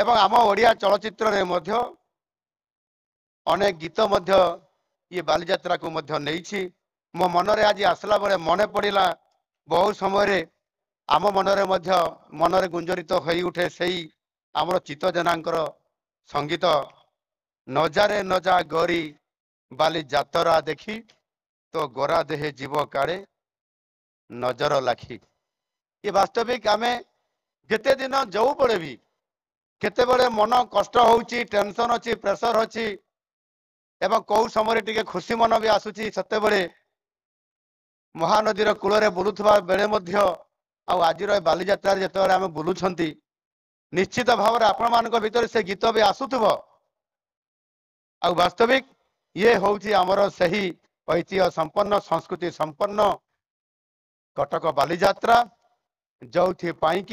एवं आम ओडिया चलचित्र रे मध्य अनेक गीत मध्य ये बालीजात्रा को मध्य नहीं मो मनरे आज आसला बेले मन पड़ा बहु समय आम मनरे मध्य मनरे गुंजरित हो उठे से आमर चित्त जेनांकर संगीत नजारे नजा गरी बाली जातरा देखी तो गोरा देहे जीव काड़े नजर लाखी ये वास्तविक आमे जेते दिन जाऊ पड़े भी केते बड़े मन कष्ट होउची टेंशन अच्छी प्रेशर अच्छी एवं कौ समय टिके खुशी मन भी आसुची सते बड़े महानदीर कूल बुलुवा बेले आज बालीजात्रा जिते आम बुलूंट निश्चित भाव में आपण मान भीतर से गीत भी आसुथब आ वास्तविक ये हूँ आमर सही ऐतिह्य संपन्न संस्कृति संपन्न कटक बालीजात्रा जो कि अनेक